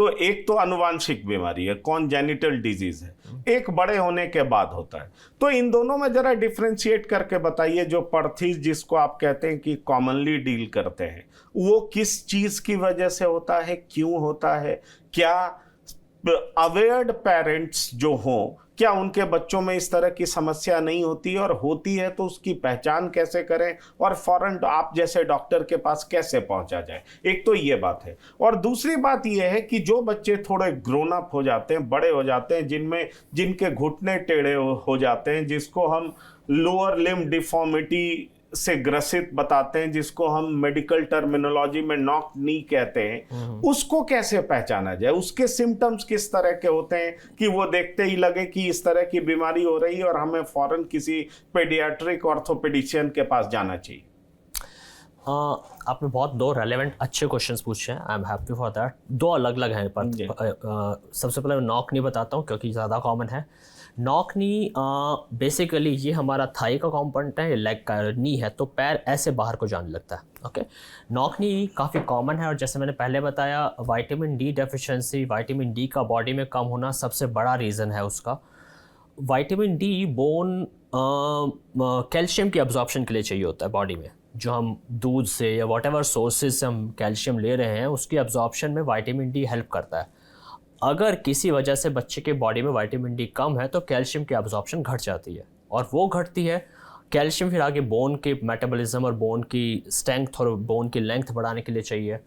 तो एक तो आनुवांशिक बीमारी है, कॉन्जेनिटल डिजीज है, एक बड़े होने के बाद होता है। तो इन दोनों में जरा डिफ्रेंशिएट करके बताइए, जो पर्थीज जिसको आप कहते हैं कि कॉमनली डील करते हैं, वो किस चीज की वजह से होता है, क्यों होता है, क्या अवेयर्ड पेरेंट्स जो हों, क्या उनके बच्चों में इस तरह की समस्या नहीं होती, और होती है तो उसकी पहचान कैसे करें और फौरन आप जैसे डॉक्टर के पास कैसे पहुंचा जाए। एक तो ये बात है। और दूसरी बात ये है कि जो बच्चे थोड़े ग्रोन अप हो जाते हैं, बड़े हो जाते हैं, जिनके घुटने टेढ़े हो जाते हैं, जिसको हम लोअर लिम्ब डिफॉर्मिटी से ग्रसित बताते हैं, जिसको हम मेडिकल टर्मिनोलॉजी में नॉक नी कहते हैं, उसको कैसे पहचाना जाए, उसके सिम्टम्स किस तरह के होते हैं कि वो देखते ही लगे कि इस तरह की बीमारी हो रही है और हमें फौरन किसी पेडियाट्रिक ऑर्थोपेडिशियन के पास जाना चाहिए। आपने बहुत दो रेलेवेंट अच्छे क्वेश्चंस पूछे हैं, I am happy for that. दो अलग अलग हैं, पर सबसे पहले नॉक नी बताता हूँ क्योंकि ज़्यादा कॉमन है। नॉक नी बेसिकली ये हमारा थाई का कॉम्पोनेंट है, लेग का नी है, तो पैर ऐसे बाहर को जाने लगता है। ओके, नॉक नी काफ़ी कॉमन है, और जैसे मैंने पहले बताया vitamin D deficiency, vitamin D का बॉडी में कम होना सबसे बड़ा रीज़न है उसका। विटामिन डी बोन कैल्शियम की अब्जॉर्प्शन के लिए चाहिए होता है बॉडी में, जो हम दूध से या वॉटेवर सोर्सेज से हम कैल्शियम ले रहे हैं उसकी अब्जॉर्प्शन में विटामिन डी हेल्प करता है। अगर किसी वजह से बच्चे के बॉडी में विटामिन डी कम है तो कैल्शियम की अब्जॉर्प्शन घट जाती है, और वो घटती है कैल्शियम फिर आगे बोन के मेटाबॉलिज्म और बोन की स्ट्रेंथ और बोन की लेंथ बढ़ाने के लिए चाहिए,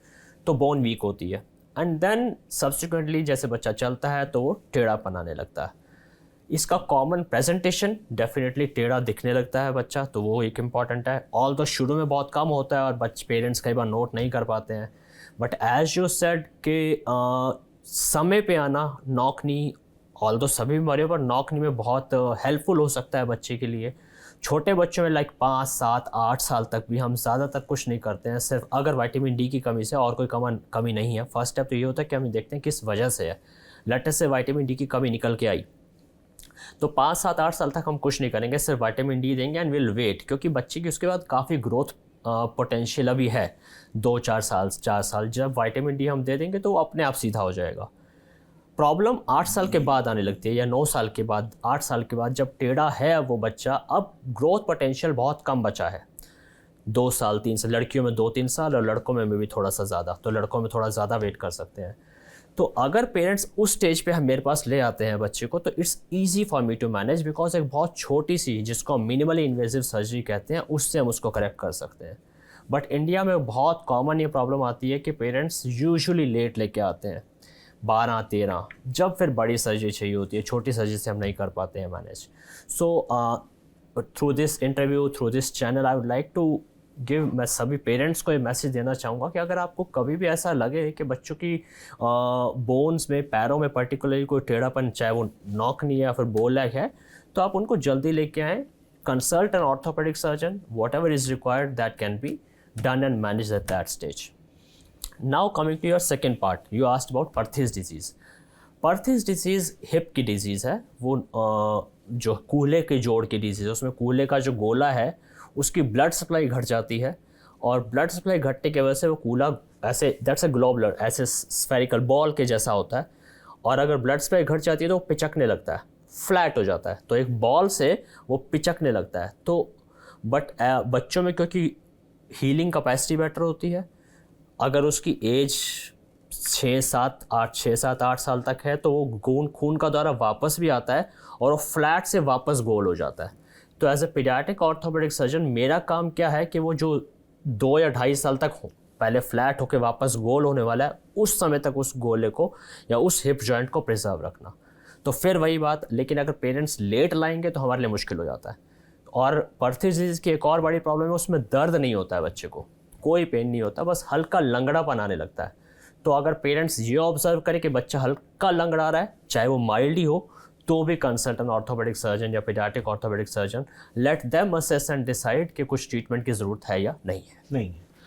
तो बोन वीक होती है। एंड देन सब्सिक्वेंटली जैसे बच्चा चलता है तो वो टेढ़ापन आने लगता है। इसका कॉमन प्रेजेंटेशन डेफिनेटली टेढ़ा दिखने लगता है बच्चा, तो वो एक इम्पॉर्टेंट है। ऑल तो शुरू में बहुत कम होता है और पेरेंट्स कई बार नोट नहीं कर पाते हैं, बट एज यू सेड के समय पे आना नॉक नी, ऑल तो सभी बीमारियों पर नॉक नी में बहुत हेल्पफुल हो सकता है बच्चे के लिए। छोटे बच्चों में लाइक 5, 7, 8 साल तक भी हम ज़्यादातर कुछ नहीं करते हैं, सिर्फ अगर विटामिन डी की कमी से और कोई कमी नहीं है। फर्स्ट स्टेप तो ये होता है कि हम देखते हैं किस वजह से है। लेट्स से विटामिन डी की कमी निकल के आई तो 5, 7, 8 साल तक हम कुछ नहीं करेंगे, सिर्फ विटामिन डी देंगे एंड विल वेट, क्योंकि बच्चे की उसके बाद काफ़ी ग्रोथ पोटेंशियल अभी है 2-4 साल 4 साल। जब विटामिन डी हम दे देंगे तो वो अपने आप सीधा हो जाएगा। प्रॉब्लम 8 साल के बाद आने लगती है, या 9 साल के बाद, 8 साल के बाद जब टेढ़ा है वो बच्चा, अब ग्रोथ पोटेंशियल बहुत कम बचा है, 2 साल 3 साल, लड़कियों में 2-3 साल और लड़कों में भी थोड़ा सा ज़्यादा, तो लड़कों में थोड़ा ज़्यादा वेट कर सकते हैं। तो अगर पेरेंट्स उस स्टेज पे हम मेरे पास ले आते हैं बच्चे को, तो it's easy for me to manage, because एक बहुत छोटी सी, जिसको हम मिनिमली इन्वेजिव सर्जरी कहते हैं, उससे हम उसको करेक्ट कर सकते हैं। बट इंडिया में बहुत कॉमन ये प्रॉब्लम आती है कि पेरेंट्स यूजुअली लेट लेके आते हैं, 12-13, जब फिर बड़ी सर्जरी चाहिए होती है, छोटी सर्जरी से हम नहीं कर पाते हैं manage. So through this interview, through this channel, I would like to मैं सभी पेरेंट्स को ये मैसेज देना चाहूँगा कि अगर आपको कभी भी ऐसा लगे कि बच्चों की बोन्स में, पैरों में पर्टिकुलरली कोई टेढ़ापन, चाहे वो नॉक नी या फिर बो लैग है, तो आप उनको जल्दी लेके आएँ, consult N orthopaedic surgeon, whatever is required that can be done and managed at that stage. Now coming to your second part, you asked about Perthes disease. Perthes disease hip की disease है, वो जो कूल्हे के जोड़ की disease है, उसमें कूल्हे का जो गोला है उसकी ब्लड सप्लाई घट जाती है, और ब्लड सप्लाई घटने की वजह से वो कूल्हा ऐसे, दैट्स अ ग्लोबुलर, ऐसे स्फेरिकल बॉल के जैसा होता है, और अगर ब्लड सप्लाई घट जाती है तो वो पिचकने लगता है, फ्लैट हो जाता है, तो एक बॉल से वो पिचकने लगता है। तो बट बच्चों में क्योंकि हीलिंग कैपेसिटी बेटर होती है, अगर उसकी एज 6-7-8 साल तक है तो वो खून का दौरा वापस भी आता है और वो फ्लैट से वापस गोल हो जाता है। तो as a paediatric orthopaedic surgeon मेरा काम क्या है कि वो जो 2 या 2.5 साल तक हो, पहले फ्लैट होकर वापस गोल होने वाला है, उस समय तक उस गोले को या उस हिप जॉइंट को प्रिजर्व रखना। तो फिर वही बात, लेकिन अगर पेरेंट्स लेट लाएंगे तो हमारे लिए मुश्किल हो जाता है। और पर्थीज डिजीज़ की एक और बड़ी प्रॉब्लम है, उसमें दर्द नहीं होता है बच्चे को, कोई पेन नहीं होता, बस हल्का लंगड़ापन आने लगता है। तो अगर पेरेंट्स ये ऑब्जर्व करें कि बच्चा हल्का लंगड़ा रहा है, चाहे वो माइल्ड ही हो, तो भी कंसल्ट एन ऑर्थोपेडिक सर्जन या paediatric orthopaedic surgeon, let them assess and decide कि कुछ ट्रीटमेंट की ज़रूरत है या नहीं है।